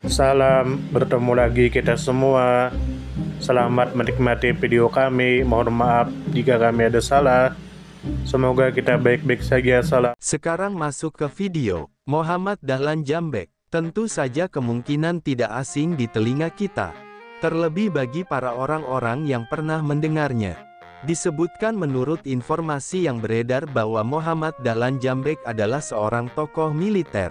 Salam, bertemu lagi kita semua. Selamat menikmati video kami. Mohon maaf jika kami ada salah. Semoga kita baik-baik saja. Salam. Sekarang masuk ke video. Muhammad Dahlan Jambek. Tentu saja kemungkinan tidak asing di telinga kita. Terlebih bagi para orang-orang yang pernah mendengarnya. Disebutkan menurut informasi yang beredar bahwa Muhammad Dahlan Jambek adalah seorang tokoh militer,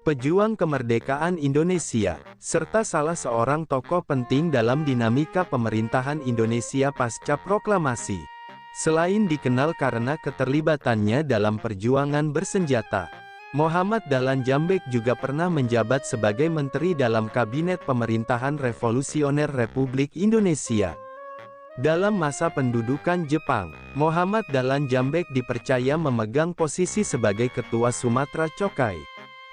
pejuang kemerdekaan Indonesia, serta salah seorang tokoh penting dalam dinamika pemerintahan Indonesia pasca proklamasi. Selain dikenal karena keterlibatannya dalam perjuangan bersenjata, Muhammad Dahlan Jambek juga pernah menjabat sebagai menteri dalam Kabinet Pemerintahan Revolusioner Republik Indonesia. Dalam masa pendudukan Jepang, Muhammad Dahlan Jambek dipercaya memegang posisi sebagai Ketua Sumatra Chokai,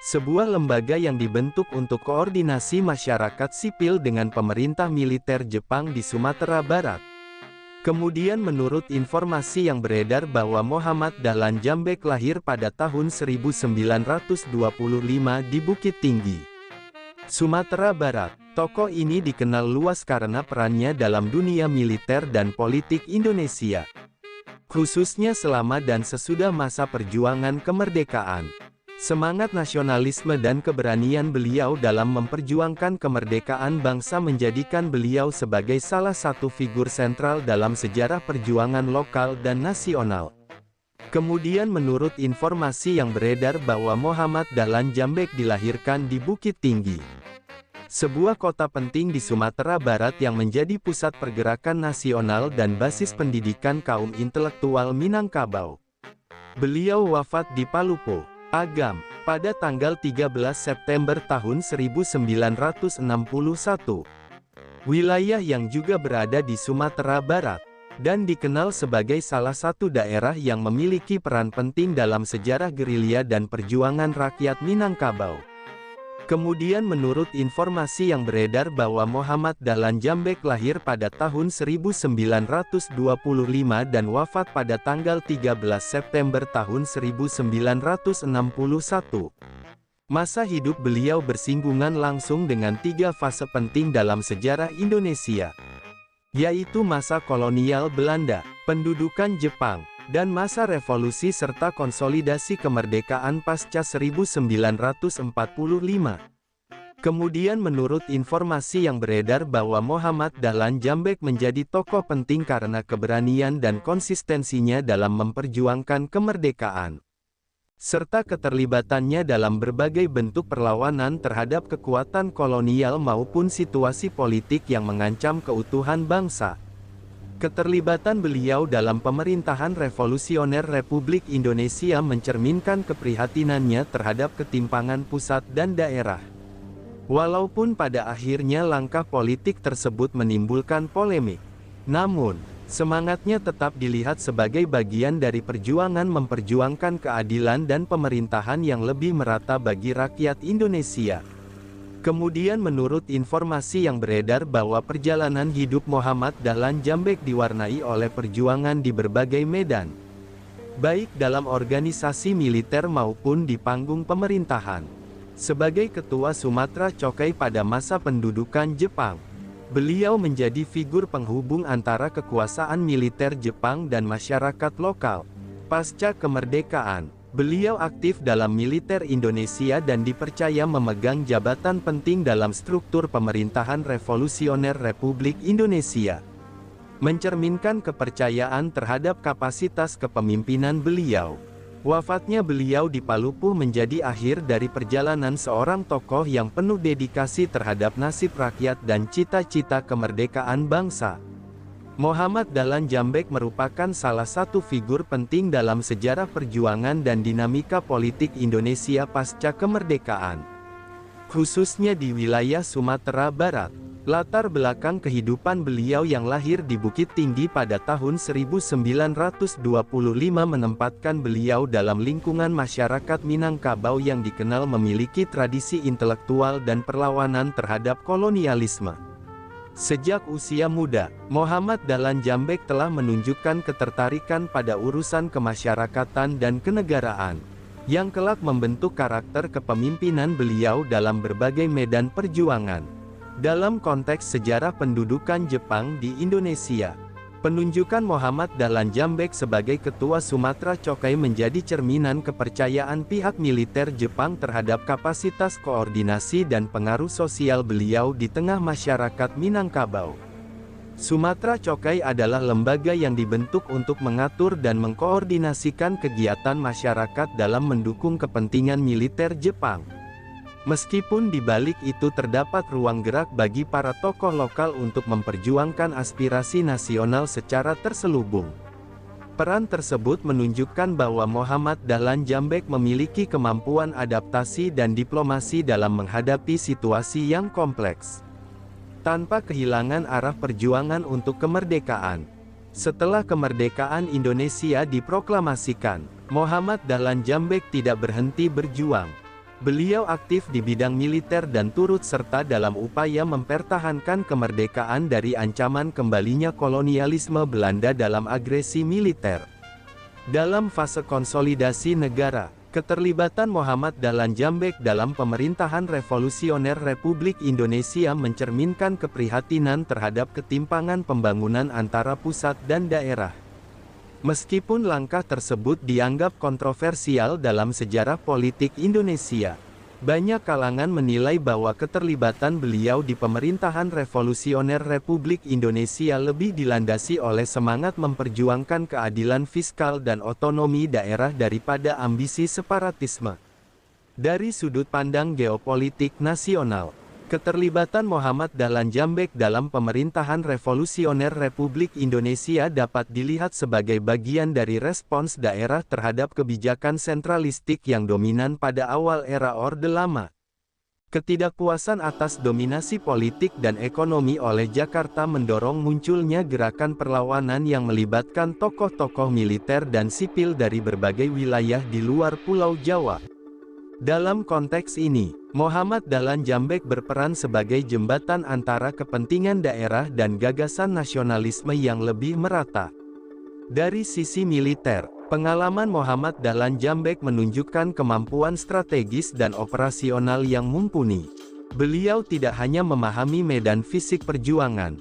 sebuah lembaga yang dibentuk untuk koordinasi masyarakat sipil dengan pemerintah militer Jepang di Sumatera Barat. Kemudian menurut informasi yang beredar bahwa Muhammad Dahlan Jambek lahir pada tahun 1925 di Bukit Tinggi, Sumatera Barat. Tokoh ini dikenal luas karena perannya dalam dunia militer dan politik Indonesia, khususnya selama dan sesudah masa perjuangan kemerdekaan. Semangat nasionalisme dan keberanian beliau dalam memperjuangkan kemerdekaan bangsa menjadikan beliau sebagai salah satu figur sentral dalam sejarah perjuangan lokal dan nasional. Kemudian menurut informasi yang beredar bahwa Muhammad Dahlan Jambek dilahirkan di Bukit Tinggi, sebuah kota penting di Sumatera Barat yang menjadi pusat pergerakan nasional dan basis pendidikan kaum intelektual Minangkabau. Beliau wafat di Palupo, Agam, pada tanggal 13 September tahun 1961. Wilayah yang juga berada di Sumatera Barat, dan dikenal sebagai salah satu daerah yang memiliki peran penting dalam sejarah gerilya dan perjuangan rakyat Minangkabau. Kemudian menurut informasi yang beredar bahwa Muhammad Dahlan Jambek lahir pada tahun 1925 dan wafat pada tanggal 13 September tahun 1961. Masa hidup beliau bersinggungan langsung dengan tiga fase penting dalam sejarah Indonesia, yaitu masa kolonial Belanda, pendudukan Jepang, dan masa revolusi serta konsolidasi kemerdekaan pasca 1945. Kemudian menurut informasi yang beredar bahwa Muhammad Dahlan Jambek menjadi tokoh penting karena keberanian dan konsistensinya dalam memperjuangkan kemerdekaan, serta keterlibatannya dalam berbagai bentuk perlawanan terhadap kekuatan kolonial maupun situasi politik yang mengancam keutuhan bangsa. Keterlibatan beliau dalam pemerintahan revolusioner Republik Indonesia mencerminkan keprihatinannya terhadap ketimpangan pusat dan daerah. Walaupun pada akhirnya langkah politik tersebut menimbulkan polemik, namun, semangatnya tetap dilihat sebagai bagian dari perjuangan memperjuangkan keadilan dan pemerintahan yang lebih merata bagi rakyat Indonesia. Kemudian menurut informasi yang beredar bahwa perjalanan hidup Muhammad Dahlan Jambek diwarnai oleh perjuangan di berbagai medan, baik dalam organisasi militer maupun di panggung pemerintahan. Sebagai Ketua Sumatra Chokai pada masa pendudukan Jepang, beliau menjadi figur penghubung antara kekuasaan militer Jepang dan masyarakat lokal. Pasca kemerdekaan, beliau aktif dalam militer Indonesia dan dipercaya memegang jabatan penting dalam struktur pemerintahan revolusioner Republik Indonesia, mencerminkan kepercayaan terhadap kapasitas kepemimpinan beliau. Wafatnya beliau di Palupo menjadi akhir dari perjalanan seorang tokoh yang penuh dedikasi terhadap nasib rakyat dan cita-cita kemerdekaan bangsa. Muhammad Dahlan Jambek merupakan salah satu figur penting dalam sejarah perjuangan dan dinamika politik Indonesia pasca kemerdekaan, khususnya di wilayah Sumatera Barat. Latar belakang kehidupan beliau yang lahir di Bukit Tinggi pada tahun 1925 menempatkan beliau dalam lingkungan masyarakat Minangkabau yang dikenal memiliki tradisi intelektual dan perlawanan terhadap kolonialisme. Sejak usia muda, Muhammad Dahlan Jambek telah menunjukkan ketertarikan pada urusan kemasyarakatan dan kenegaraan. yang kelak membentuk karakter kepemimpinan beliau dalam berbagai medan perjuangan. Dalam konteks sejarah pendudukan Jepang di Indonesia, penunjukan Muhammad Dahlan Djambek sebagai Ketua Sumatra Chokai menjadi cerminan kepercayaan pihak militer Jepang terhadap kapasitas koordinasi dan pengaruh sosial beliau di tengah masyarakat Minangkabau. Sumatra Chokai adalah lembaga yang dibentuk untuk mengatur dan mengkoordinasikan kegiatan masyarakat dalam mendukung kepentingan militer Jepang. Meskipun di balik itu terdapat ruang gerak bagi para tokoh lokal untuk memperjuangkan aspirasi nasional secara terselubung. Peran tersebut menunjukkan bahwa Muhammad Dahlan Djambek memiliki kemampuan adaptasi dan diplomasi dalam menghadapi situasi yang kompleks, tanpa kehilangan arah perjuangan untuk kemerdekaan. Setelah kemerdekaan Indonesia diproklamasikan, Muhammad Dahlan Djambek tidak berhenti berjuang. Beliau aktif di bidang militer dan turut serta dalam upaya mempertahankan kemerdekaan dari ancaman kembalinya kolonialisme Belanda dalam agresi militer. Dalam fase konsolidasi negara, keterlibatan Muhammad Dahlan Djambek dalam pemerintahan revolusioner Republik Indonesia mencerminkan keprihatinan terhadap ketimpangan pembangunan antara pusat dan daerah. Meskipun langkah tersebut dianggap kontroversial dalam sejarah politik Indonesia, banyak kalangan menilai bahwa keterlibatan beliau di pemerintahan revolusioner Republik Indonesia lebih dilandasi oleh semangat memperjuangkan keadilan fiskal dan otonomi daerah daripada ambisi separatisme. Dari sudut pandang geopolitik nasional, keterlibatan Muhammad Dahlan Djambek dalam pemerintahan revolusioner Republik Indonesia dapat dilihat sebagai bagian dari respons daerah terhadap kebijakan sentralistik yang dominan pada awal era Orde Lama. Ketidakpuasan atas dominasi politik dan ekonomi oleh Jakarta mendorong munculnya gerakan perlawanan yang melibatkan tokoh-tokoh militer dan sipil dari berbagai wilayah di luar Pulau Jawa. Dalam konteks ini, Muhammad Dahlan Djambek berperan sebagai jembatan antara kepentingan daerah dan gagasan nasionalisme yang lebih merata. Dari sisi militer, pengalaman Muhammad Dahlan Djambek menunjukkan kemampuan strategis dan operasional yang mumpuni. Beliau tidak hanya memahami medan fisik perjuangan,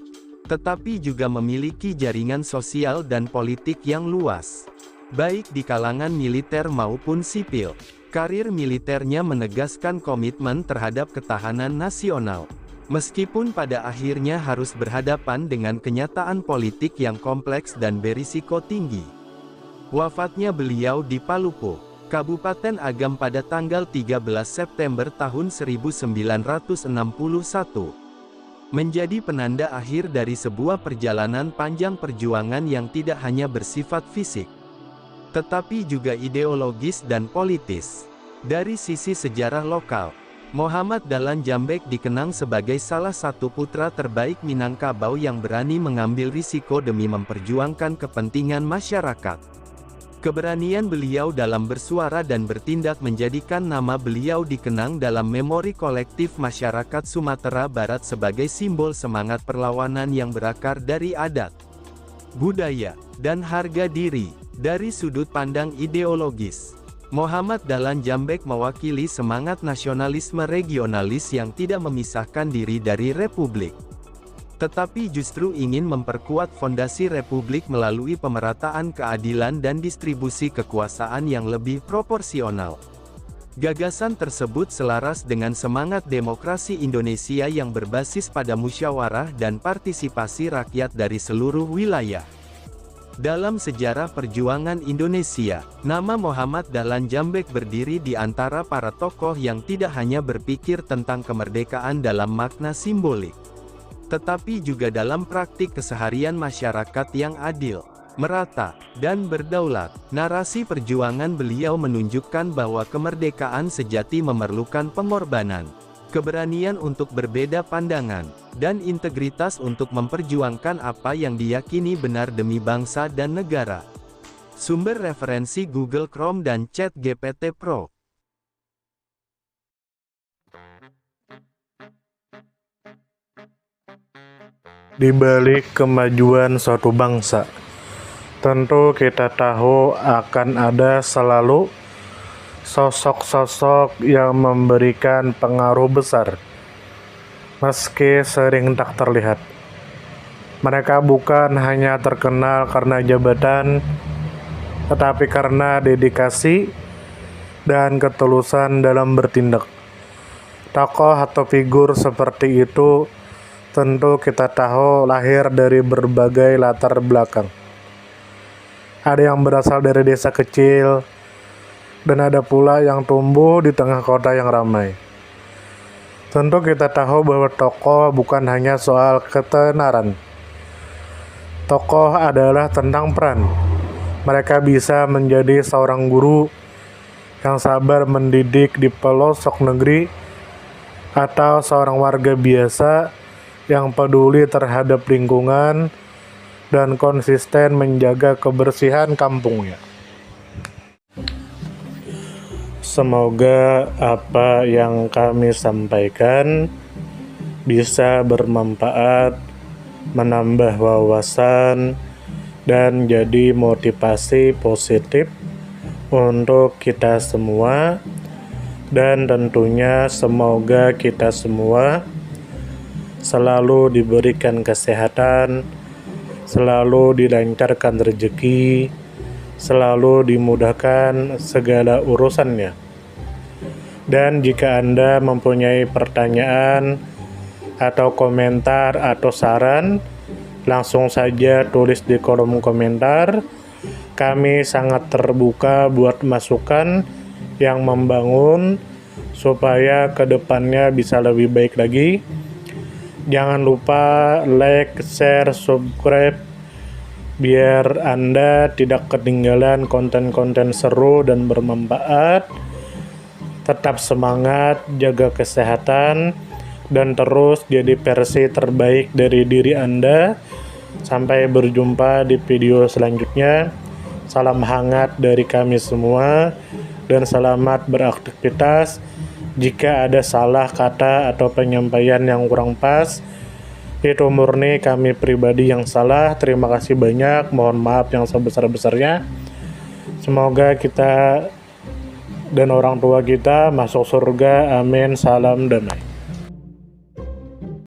tetapi juga memiliki jaringan sosial dan politik yang luas, baik di kalangan militer maupun sipil. Karir militernya menegaskan komitmen terhadap ketahanan nasional, meskipun pada akhirnya harus berhadapan dengan kenyataan politik yang kompleks dan berisiko tinggi. Wafatnya beliau di Palupo, Kabupaten Agam pada tanggal 13 September tahun 1961, menjadi penanda akhir dari sebuah perjalanan panjang perjuangan yang tidak hanya bersifat fisik, tetapi juga ideologis dan politis. Dari sisi sejarah lokal, Muhammad Dahlan Djambek dikenang sebagai salah satu putra terbaik Minangkabau yang berani mengambil risiko demi memperjuangkan kepentingan masyarakat. Keberanian beliau dalam bersuara dan bertindak menjadikan nama beliau dikenang dalam memori kolektif masyarakat Sumatera Barat sebagai simbol semangat perlawanan yang berakar dari adat, budaya, dan harga diri. Dari sudut pandang ideologis, Muhammad Dahlan Djambek mewakili semangat nasionalisme regionalis yang tidak memisahkan diri dari Republik, tetapi justru ingin memperkuat fondasi Republik melalui pemerataan keadilan dan distribusi kekuasaan yang lebih proporsional. Gagasan tersebut selaras dengan semangat demokrasi Indonesia yang berbasis pada musyawarah dan partisipasi rakyat dari seluruh wilayah. Dalam sejarah perjuangan Indonesia, nama Muhammad Dahlan Djambek berdiri di antara para tokoh yang tidak hanya berpikir tentang kemerdekaan dalam makna simbolik, tetapi juga dalam praktik keseharian masyarakat yang adil, merata, dan berdaulat. Narasi perjuangan beliau menunjukkan bahwa kemerdekaan sejati memerlukan pengorbanan, keberanian untuk berbeda pandangan, dan integritas untuk memperjuangkan apa yang diyakini benar demi bangsa dan negara. Sumber referensi Google Chrome dan ChatGPT Pro. Di balik kemajuan suatu bangsa, tentu kita tahu akan ada selalu sosok-sosok yang memberikan pengaruh besar, meski sering tak terlihat. Mereka bukan hanya terkenal karena jabatan, tetapi karena dedikasi dan ketulusan dalam bertindak. Tokoh atau figur seperti itu tentu kita tahu lahir dari berbagai latar belakang. Ada yang berasal dari desa kecil, dan ada pula yang tumbuh di tengah kota yang ramai. Tentu kita tahu bahwa tokoh bukan hanya soal ketenaran. Tokoh adalah tentang peran. Mereka bisa menjadi seorang guru yang sabar mendidik di pelosok negeri, atau seorang warga biasa yang peduli terhadap lingkungan dan konsisten menjaga kebersihan kampungnya. Semoga apa yang kami sampaikan bisa bermanfaat, menambah wawasan, dan jadi motivasi positif untuk kita semua. Dan tentunya semoga kita semua selalu diberikan kesehatan, selalu dilancarkan rezeki, selalu dimudahkan segala urusannya. Dan jika Anda mempunyai pertanyaan atau komentar atau saran, langsung saja tulis di kolom komentar. Kami sangat terbuka buat masukan yang membangun supaya kedepannya bisa lebih baik lagi. Jangan lupa like, share, subscribe biar Anda tidak ketinggalan konten-konten seru dan bermanfaat. Tetap semangat, jaga kesehatan, dan terus jadi versi terbaik dari diri Anda. Sampai berjumpa di video selanjutnya. Salam hangat dari kami semua, dan selamat beraktivitas. Jika ada salah kata atau penyampaian yang kurang pas, itu murni kami pribadi yang salah. Terima kasih banyak, mohon maaf yang sebesar-besarnya. Semoga kita dan orang tua kita masuk surga, amin. Salam damai.